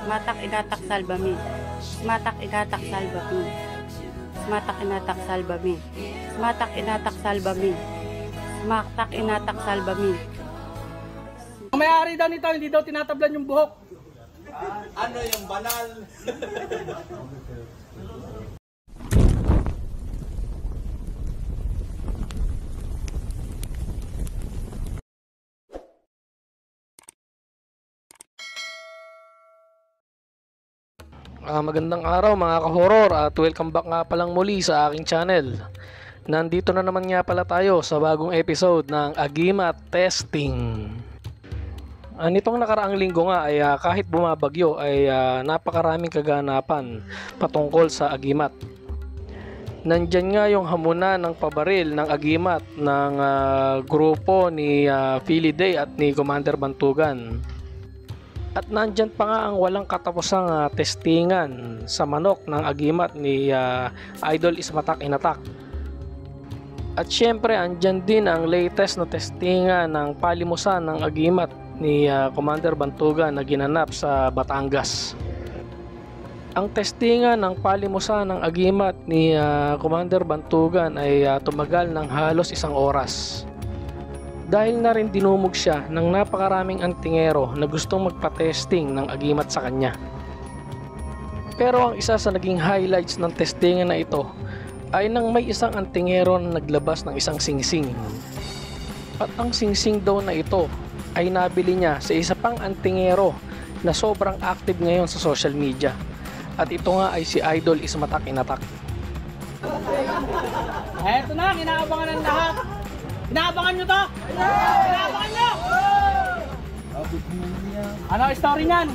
Matak inatak salbami. Matak inatak salbami. Matak inatak salbami. Matak inatak salbami. Matak inatak salbami. Ang may-ari daw nito, hindi daw tinatablan yung buhok. Ano yung banal? Magandang araw mga ka-horror at welcome back nga palang muli sa aking channel. Nandito na naman nga pala tayo sa bagong episode ng Agimat Testing. Nitong nakaraang linggo nga ay kahit bumabagyo ay napakaraming kaganapan patungkol sa Agimat. Nandyan nga yung hamunan ng pabaril ng Agimat ng grupo ni Philly Day at ni Commander Bantugan. At nandyan pa nga ang walang katapusang testingan sa manok ng Agimat ni Idol Ismatak Inatak. At syempre andyan din ang latest na testingan ng palimusan ng Agimat ni Commander Bantugan na ginanap sa Batangas. Ang testingan ng palimusan ng Agimat ni Commander Bantugan ay tumagal ng halos 1 oras. Dahil na rin dinumog siya ng napakaraming antingero na gustong magpa-testing ng Agimat sa kanya. Pero ang isa sa naging highlights ng testingan na ito ay nang may isang antingero na naglabas ng isang singsing. At ang singsing daw na ito ay nabili niya sa isa pang antingero na sobrang active ngayon sa social media. At ito nga ay si Idol Ismatak Inatak. Eto na, inaabangan ng lahat. Inaabangan nyo to? Inaabangan nyo! Ano ang story niyan?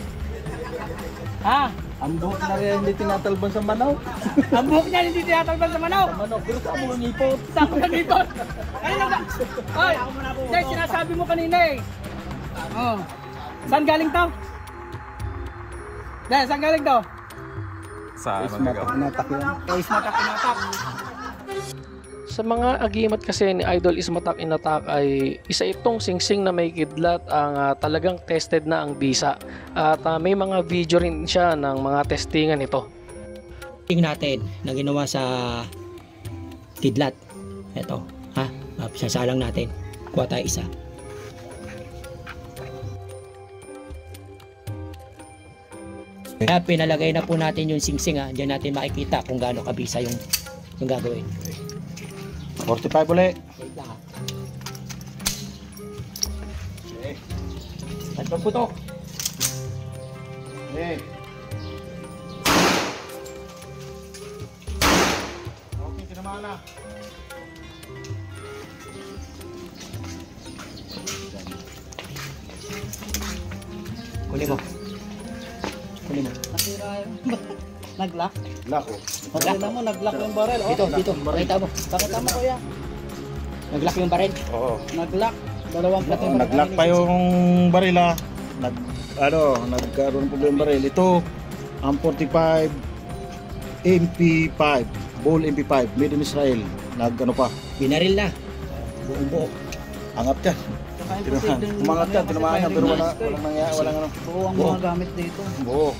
Ha? Ang buhok na rin hindi tinatalban sa manaw. Ang buhok niyan hindi tinatalban sa manaw. Sa manaw, pero sa mga ngipot. Sa mga ngipot. Ayun na. Oy, Jay, sinasabi mo kanina eh. Oh. Saan galing to? Dahil, saan galing to? Sa Ismatak yun. Ismatak Inatak. Sa mga Agimat kasi ni Idol Ismatak Inatak ay isa itong singsing na may kidlat ang talagang tested na ang bisa. At may mga video rin siya ng mga testingan nito. Tingnan natin na ginawa sa kidlat. Ito, ha? Sasalang natin. Kuha tayo isa. Kaya pinalagay na po natin yung singsing ha. Diyan natin makikita kung gaano kabisa yung gagawin. 45 ulit. Wait lang ha. Okay. Tatlong putok. Okay. Okay, tinamaan na. Kunin mo. Kunin mo. Nag-lock? Lock oh. Pakita mo, nag-lock yung barrel. Oh. Dito. Pakita mo. Pakita mo kuya. Nag-lock yung baril. Oo. Nag-lock. Dalawang plat yung Nag-lock pa yung baril ha. Nagkaroon po yung baril. Ito, ang 45 MP5. Ball MP5. Made in Israel. Nag-ano pa. Binaril na. Buong buo. Angat yan. Umangat yan. Tinamaan yan. Pero walang nangyari. Walang ano. Buo ang mga gamit dito. Buo.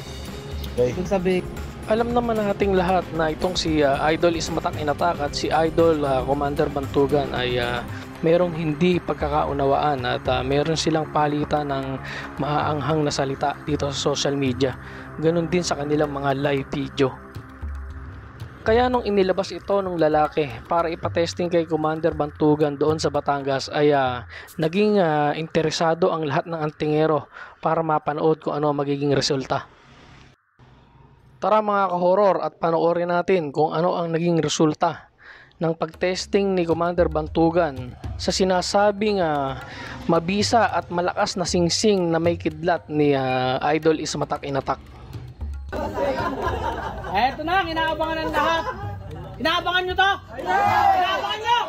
Okay. Ibig sabihin, Alam naman nating lahat na itong si Idol Ismatak Inatak at si Idol Commander Bantugan ay merong hindi pagkakaunawaan at meron silang palitan ng maaanghang na salita dito sa social media. Ganon din sa kanilang mga live video. Kaya nung inilabas ito ng lalaki para ipatesting kay Commander Bantugan doon sa Batangas ay naging interesado ang lahat ng antingero para mapanood kung ano magiging resulta. Tara mga ka-horror at panoorin natin kung ano ang naging resulta ng pagtesting ni Commander Bantugan sa sinasabing mabisa at malakas na singsing na may kidlat ni Idol Ismatak Inatak. eto na, inaabangan ng lahat. Inaabangan nyo to? Inaabangan nyo!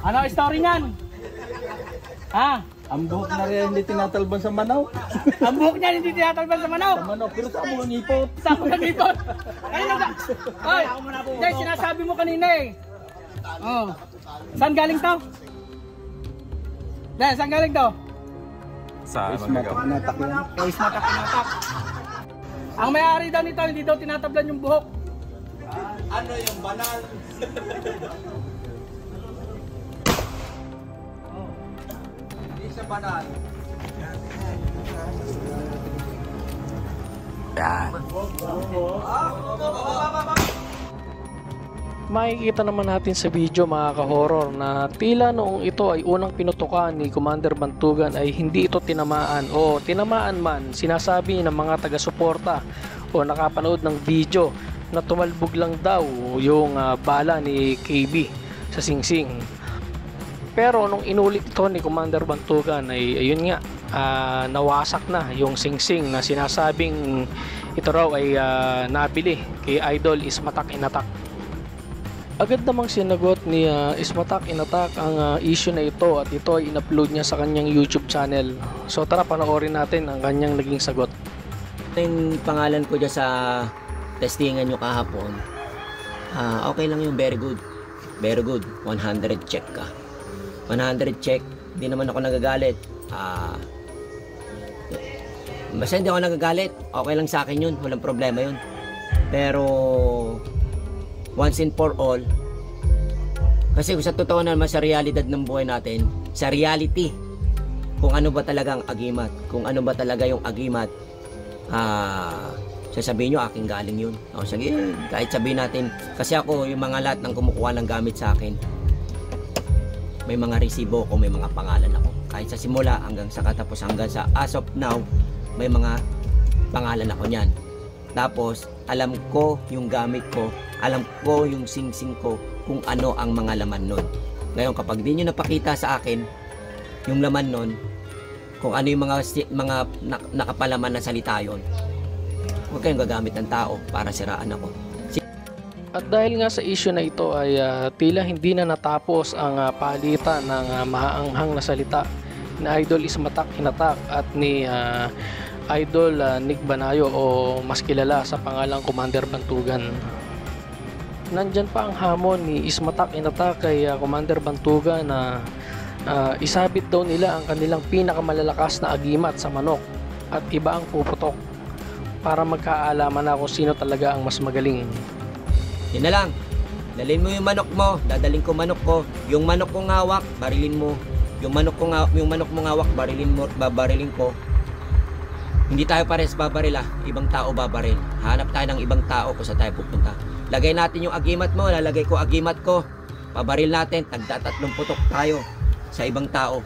Ano ang story niyan? Ha? Ang buhok na rin hindi tinatalban sa manaw. Ang buhok niyan hindi tinatalban sa manaw. Sa manaw, pero sa mga ngipot. Sa mga ngipot. Ayun na. Oy, Jay, sinasabi mo kanina eh. Oh. Saan galing to? Dahil, saan galing to? Sa ano Ismatak gagawin? inatak yan. O ismatak inatak. Ang may-ari daw nito, hindi daw tinatablan yung buhok. Ano yung banal? Hindi siya banal. Makikita naman natin sa video mga ka-horror na tila noong ito ay unang pinutukan ni Commander Bantugan ay hindi ito tinamaan o tinamaan man sinasabi ng mga taga-suporta o nakapanood ng video na tumalbog lang daw yung bala ni KB sa singsing. Pero nung inulit ito ni Commander Bantugan ay ayun nga, nawasak na yung singsing na sinasabing ito raw ay nabili kay Idol Ismatak Inatak. Agad namang sinagot ni Ismatak Inatak ang issue na ito at ito ay in-upload niya sa kanyang YouTube channel. So tara panoorin natin ang kanyang naging sagot. Yung pangalan ko dyan sa testingan nyo kahapon, okay lang yung very good. Very good. 100 check ka. 100 check. Di naman ako nagagalit. Basta hindi ako nagagalit. Okay lang sa akin yun. Walang problema yun. Pero once and for all, kasi kung sa totoo naman sa realidad ng buhay natin, sa reality, kung ano ba talaga ang agimat, kung ano ba talaga yung agimat, sasabihin nyo aking galing yun. O sige, kahit sabihin natin, kasi ako yung mga lahat ng kumukuha ng gamit sa akin, may mga resibo ko, may mga pangalan ako. Kahit sa simula hanggang sa katapos, hanggang sa as of now, may mga pangalan ako niyan. Tapos, alam ko yung gamit ko, alam ko yung singsing ko, kung ano ang mga laman nun. Ngayon, kapag di nyo napakita sa akin yung laman nun, kung ano yung mga nakapalaman na salita yun, huwag kayong gagamit ng tao para siraan ako. At dahil nga sa issue na ito ay tila hindi na natapos ang palitan ng mahaanghang na salita ni Idol Ismatak Inatak at ni Idol Nick Banayo o mas kilala sa pangalang Commander Bantugan. Nandyan pa ang hamon ni Ismatak Inatak kay Commander Bantugan na isabit daw nila ang kanilang pinakamalalakas na agimat sa manok at iba ang puputok para magkaalaman na kung sino talaga ang mas magaling. Yun na lang. Dalhin mo yung manok mo, dadaling ko manok ko. Yung manok kong hawak, barilin mo. Yung manok mong hawak, babarilin ko. Hindi tayo pares babaril ibang tao babaril. Hanap tayo ng ibang tao kung saan tayo pupunta. Lagay natin yung agimat mo, lalagay ko agimat ko. Pabaril natin, tagda-tatlong putok tayo sa ibang tao.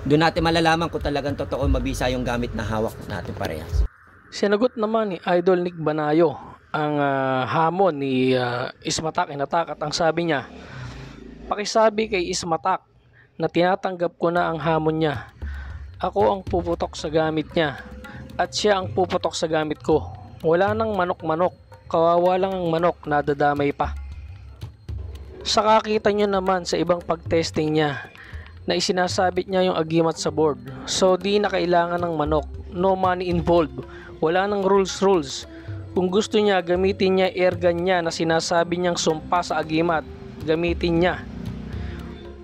Doon natin malalaman kung talagang totoo mabisa yung gamit na hawak natin parehas. Sinagot naman ni Idol Nick Banayo ang hamon ni Ismatak Inatak at ang sabi niya, pakisabi kay Ismatak na tinatanggap ko na ang hamon niya. Ako ang puputok sa gamit niya at siya ang puputok sa gamit ko. Wala nang manok-manok, kawawa lang ang manok, nadadamay pa. Sa kakita nyo naman sa ibang pagtesting niya na isinasabit niya yung agimat sa board. So di na kailangan ng manok, no money involved, wala nang rules. Kung gusto niya, gamitin niya airgun niya na sinasabi niyang sumpa sa agimat, gamitin niya.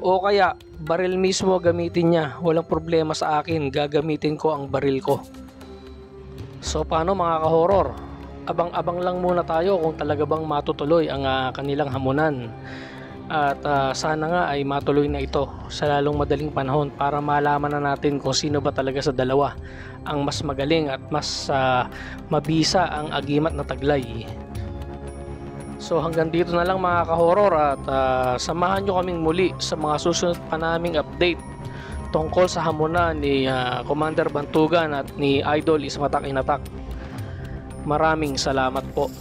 O kaya, baril mismo gamitin niya, walang problema sa akin, gagamitin ko ang baril ko. So paano mga ka-horror? Abang-abang lang muna tayo kung talaga bang matutuloy ang kanilang hamunan. At sana nga ay matuloy na ito sa lalong madaling panahon para malaman na natin kung sino ba talaga sa dalawa ang mas magaling at mas mabisa ang agimat na taglay. So hanggang dito na lang mga ka-horror at samahan nyo kaming muli sa mga susunod pa naming update tungkol sa hamunan ni Commander Bantugan at ni Idol Ismatak Inatak. Maraming salamat po.